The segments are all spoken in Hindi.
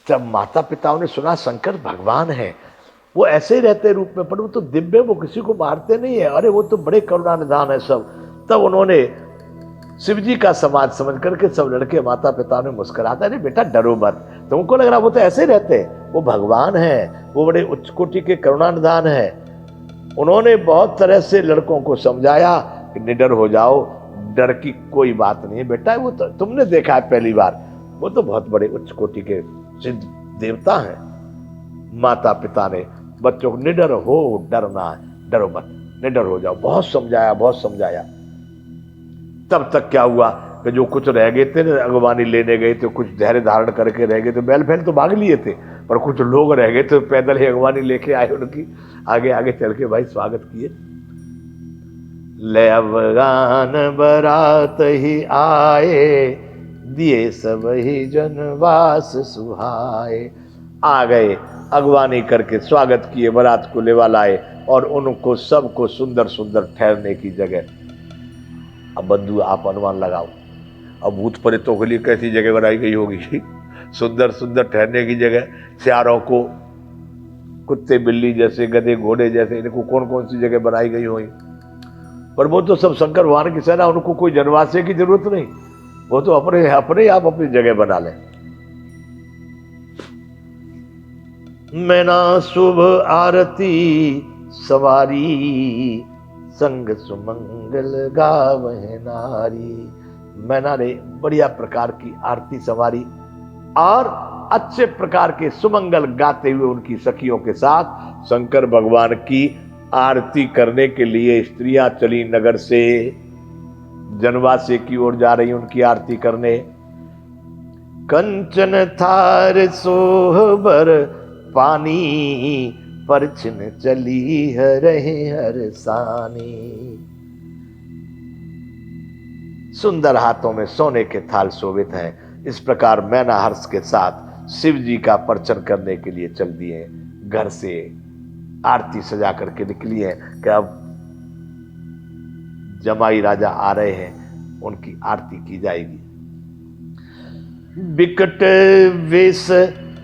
जब माता पिताओं ने सुना शंकर भगवान है, वो ऐसे ही रहते रूप में, पर वो तो दिव्य, वो किसी को मारते नहीं है, अरे वो तो बड़े करुणा निधान है सब। तब उन्होंने शिव जी का समाज समझ करके सब लड़के माता पिता ने मुस्कुराता, अरे बेटा डरो मत, तुमको लग रहा वो तो ऐसे ही रहते, वो भगवान है, वो बड़े उच्च कोटि के करुणा निधान है। उन्होंने बहुत तरह से लड़कों को समझाया कि निडर हो जाओ, डर की कोई बात नहीं है बेटा, वो तो तुमने देखा है पहली बार, वो तो बहुत बड़े उच्च कोटि के सिद्ध देवता हैं। माता पिता ने बच्चों को निडर हो, डरना है, डरो मत, निडर हो जाओ, बहुत समझाया बहुत समझाया। तब तक क्या हुआ कि जो कुछ रह गए थे ना, अगवानी लेने गए थे, कुछ धैर्य धारण करके रह गए थे, बैल फैल तो भाग लिए थे, पर कुछ लोग रह गए थे पैदल ही अगवानी लेके आए, उनकी आगे आगे चल के भाई स्वागत किए। ले अफगान बारात ही आए, दिए सब ही जनवास सुहाए। आ गए, अगवानी करके स्वागत किए, बारात को लेवा लाए, और उनको सबको सुंदर सुंदर ठहरने की जगह। अब बंधु आप अनुमान लगाओ, अब भूत प्रेतों के लिए कैसी जगह बनाई गई होगी? सुंदर सुंदर ठहरने की जगह। सियारों को कुत्ते बिल्ली जैसे, गधे घोड़े जैसे, इनको कौन कौन सी जगह बनाई गई होगी? पर वो तो सब शंकर भगवान की सेना, उनको कोई जनवासे की जरूरत नहीं, वो तो अपने अपने आप अपनी जगह बना ले। मैना शुभ आरती सवारी, संग सुमंगल गावह नारी। मैना ने बढ़िया प्रकार की आरती सवारी और अच्छे प्रकार के सुमंगल गाते हुए उनकी सखियों के साथ शंकर भगवान की आरती करने के लिए स्त्रियां चली नगर से, जनवासे की ओर जा रही उनकी आरती करने। कंचन थार सोहबर पानी, परछिन चली हरहि हर सानी। सुंदर हाथों में सोने के थाल शोभित हैं। इस प्रकार मैना हर्ष के साथ शिव जी का परचन करने के लिए चल दिए, घर से आरती सजा करके निकली है कि अब जमाई राजा आ रहे हैं, उनकी आरती की जाएगी। बिकट वेश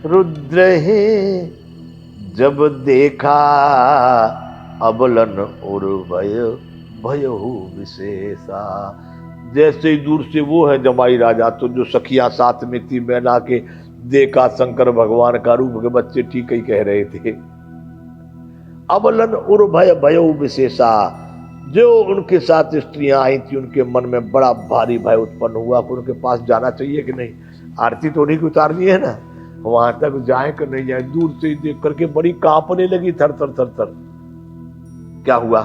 रुद्र है, जब देखा अबलन और भयहु विशेषा। जैसे ही दूर से वो है जमाई राजा, तो जो सखियां साथ में थी मैना के, देखा शंकर भगवान का रूप के बच्चे ठीक ही कह रहे थे। अबलन उर भयहु विशेषा, जो उनके साथ स्त्रियां आई थी उनके मन में बड़ा भारी भय उत्पन्न हुआ कि उनके पास जाना चाहिए कि नहीं, आरती तो उन्हीं की उतारनी है ना, वहां तक जाए कि नहीं जाए। दूर से देख करके बड़ी कांपने लगी, थर थर थर थर। क्या हुआ?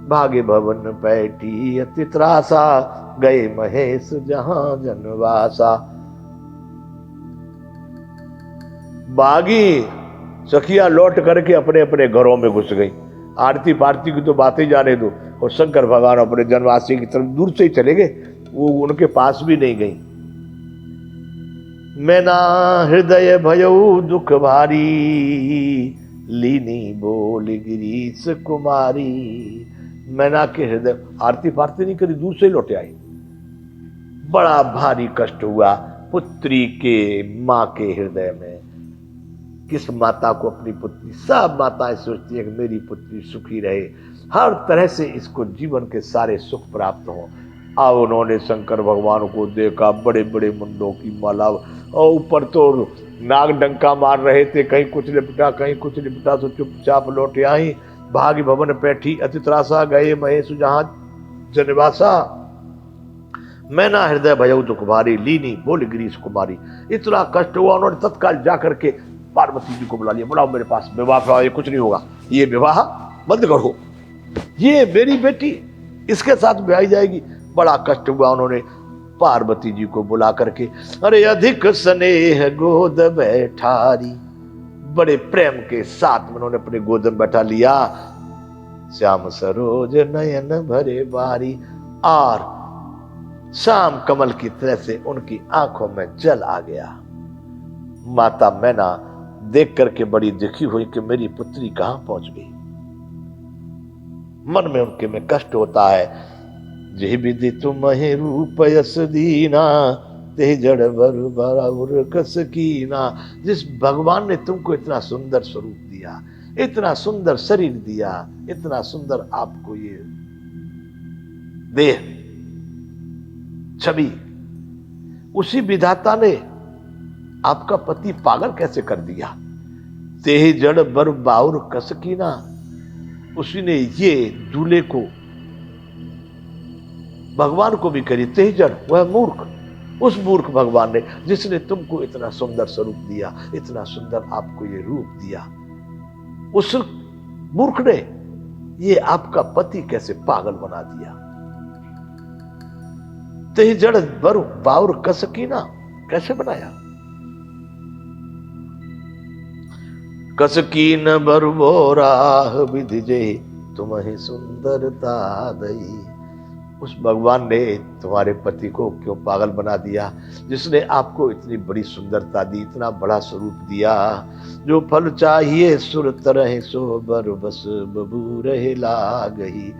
भागे भवन बैठी अति त्रासा, गए महेश जहां जनवासा। बागी सखियां लौट करके अपने अपने घरों में घुस गई। आरती पारती की तो बातें जाने दो, और शंकर भगवान अपने जनवासी की तरफ दूर से ही चले गए, वो उनके पास भी नहीं गई। मैना हृदय भयउ दुख भारी, लीनी बोल गिरीश कुमारी। मैना के हृदय, आरती पारती नहीं करी, दूर से ही लौटे आई। बड़ा भारी कष्ट हुआ पुत्री के, माँ के हृदय में। किस माता को अपनी पुत्री, सब माताएं सोचती है कि मेरी पुत्री सुखी रहे, हर तरह से इसको जीवन के सारे सुख प्राप्त हो। अब उन्होंने शंकर भगवान को देखा, बड़े बड़े मुंडों की माला, और ऊपर तो नाग डंका मार रहे थे, कहीं कुछ लिपटा कहीं कुछ लिपटा, तो चुपचाप लौटे आई। भाग्य भवन बैठी अति त्रासा, गए महेश जहां जनवासा। मैना हृदय भयउ दुख भारी, लीनी बोल गिरीश कुमारी। इतना कष्ट हुआ, उन्होंने तत्काल जाकर के पार्वती जी को बुला लिया, बुलाओ मेरे पास, विवाह ये कुछ नहीं होगा, ये विवाह बंद करो, ये मेरी बेटी, इसके साथ ब्याही जाएगी। बड़ा कष्ट हुआ, उन्होंने पार्वती जी को बुला करके, अरे अधिक स्नेह गोद बैठारी, बड़े प्रेम के साथ में उन्होंने अपने गोद में बैठा लिया। श्याम सरोज नयन भरे बारी, और श्याम कमल की तरह से उनकी आंखों में जल आ गया। माता मैना देख करके बड़ी दुखी हुई कि मेरी पुत्री कहां पहुंच गई। मन में उनके में कष्ट होता है। जे विधि तुम रूप यस दीना, ते जड़ बर कस कीना। जिस भगवान ने तुमको इतना सुंदर स्वरूप दिया, इतना सुंदर शरीर दिया, इतना सुंदर आपको ये देह छवि, उसी विधाता ने आपका पति पागल कैसे कर दिया। ते जड़ बर बाउर कस कीना, उसी ने ये दूल्हे को, भगवान को भी करी ते जड़, वह मूर्ख, उस मूर्ख भगवान ने जिसने तुमको इतना सुंदर स्वरूप दिया, इतना सुंदर आपको ये रूप दिया, उस मूर्ख ने ये आपका पति कैसे पागल बना दिया। ते जड़ बर बाउर कस कीना, कैसे बनाया। कस कीन बर बोराह विधि जे तुम्हें सुंदरता दई। उस भगवान ने तुम्हारे पति को क्यों पागल बना दिया, जिसने आपको इतनी बड़ी सुंदरता दी, इतना बड़ा स्वरूप दिया। जो फल चाहिए सुर तरह सो बर बस बबू रहे लागही।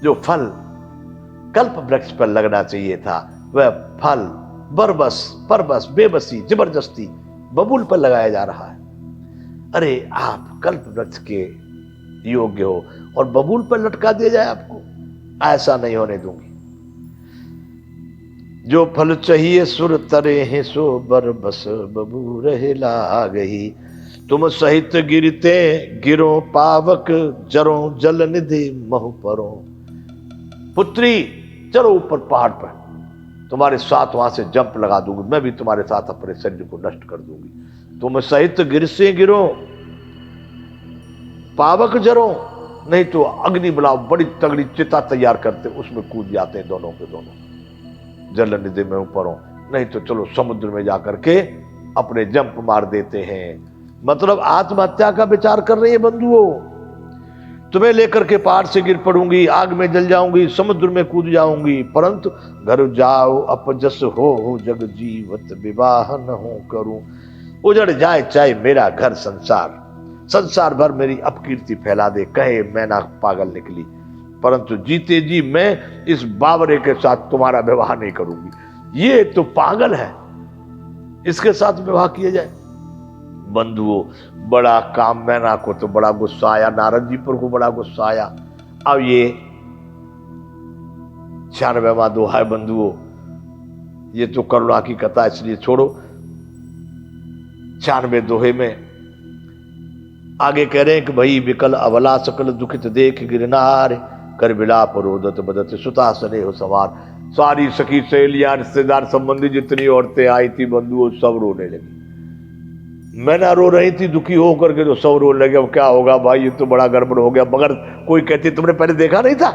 जो फल कल्प वृक्ष पर लगना चाहिए था, वह फल बरबस परबस बेबसी जबरदस्ती बबूल पर लगाया जा रहा है। अरे आप कल्प वृक्ष के योग्य हो और बबूल पर लटका दिया जाए आपको, ऐसा नहीं होने दूंगी। जो फल चाहिए सुर तरे हैं सो बर बस बबू रहे लागही। तुम सहित गिरते गिरो पावक जरो जल निधि महु परो। पुत्री चलो ऊपर पहाड़ पर, तुम्हारे साथ वहां से जंप लगा दूंगी, मैं भी तुम्हारे साथ अपने शरीर को नष्ट कर दूंगी। तुम सहित गिर से गिरो पावक जरो, नहीं तो अग्नि बुलाओ, बड़ी तगड़ी चिता तैयार करते, उसमें कूद जाते हैं दोनों के दोनों, जल निधि में ऊपर हो। नहीं तो चलो समुद्र में जाकर के अपने जंप मार देते हैं। मतलब आत्महत्या का विचार कर रही है बंधुओं। तुम्हें लेकर के पहाड़ से गिर पड़ूंगी, आग में जल जाऊंगी, समुद्र में कूद जाऊंगी, परंतु घर जाओ अपजस हो जग जीवत विवाह न हो करूं। उजड़ जाए चाहे मेरा घर संसार, संसार भर मेरी अपकीर्ति फैला दे, कहे मैं ना पागल निकली, परंतु जीते जी मैं इस बावरे के साथ तुम्हारा विवाह नहीं करूंगी। ये तो पागल है, इसके साथ विवाह किया जाए। बंधुओं, बड़ा काम मैना को तो बड़ा गुस्सा आया, नारद जी पर को बड़ा गुस्सा आया। अब ये 96वां दोहा है बंधुओं, ये तो करुणा की कथा, इसलिए छोड़ो। 96वें दोहे में आगे कह रहे हैं कि भाई विकल अवला सकल दुखित देख गिरनार कर विलाप रोदत बदत सुता सने हो सवार। सारी सखी सहेलियां रिश्तेदार संबंधी जितनी औरतें आई थी बंधुओं, सब रोने लगी। मैं ना रो रही थी दुखी होकर के, तो सब रोने लगे। अब क्या होगा भाई, ये तो बड़ा गड़बड़ हो गया। मगर कोई कहती तुमने पहले देखा नहीं था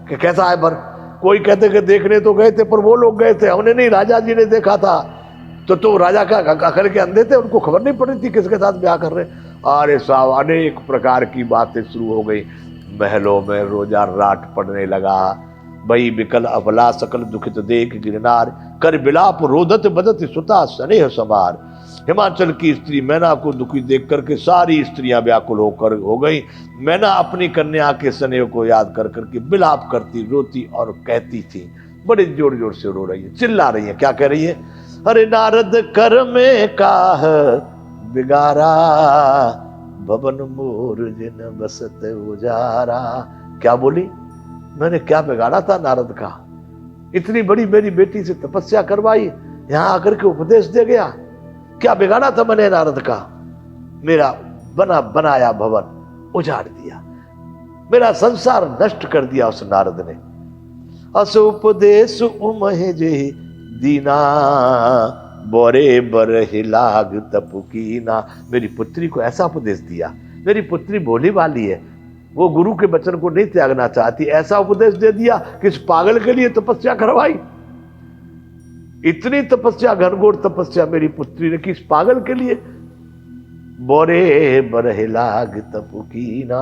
कि कैसा है बर, कोई कहते कि देखने तो गए थे पर वो लोग गए थे, हमने नहीं, राजा जी ने देखा था। तो राजा का अकल के अंधे थे, उनको खबर नहीं पड़ी थी किसके साथ ब्याह कर रहे। अरे साहब, अनेक प्रकार की बातें शुरू हो गई। महलों में रोजा राट पड़ने लगा। भई विकल अबला सकल दुखित देख गिरनार कर विलाप रोदत बदत सुता स्नेह समार। हिमाचल की स्त्री मैना को दुखी देख करके सारी स्त्रियां व्याकुल हो गई। मैना अपनी कन्या के स्नेह को याद कर करके विलाप करती, रोती और कहती थी, बड़े जोर जोर से रो रही है, चिल्ला रही है। क्या कह रही है? अरे नारद कर में काह बिगारा भवन मोर जिन बसत उजारा। क्या बोली? मैंने क्या बिगाड़ा था नारद का? इतनी बड़ी मेरी बेटी से तपस्या करवाई, यहां आकर के उपदेश दे गया। क्या बिगाड़ा था मैंने नारद का? मेरा बनाया भवन उजाड़ दिया, मेरा संसार नष्ट कर दिया उस नारद ने। अस उपदेश उमहे जे दीना बोरे बरहि लाग तपुकीना। मेरी पुत्री को ऐसा उपदेश दिया। मेरी पुत्री भोली वाली है, वो गुरु के वचन को नहीं त्यागना चाहती, ऐसा उपदेश दे दिया कि इस पागल के लिए तपस्या करवाई। इतनी तपस्या, घनघोर तपस्या मेरी पुत्री ने की इस पागल के लिए। बोरे बरहि लाग तपुकीना।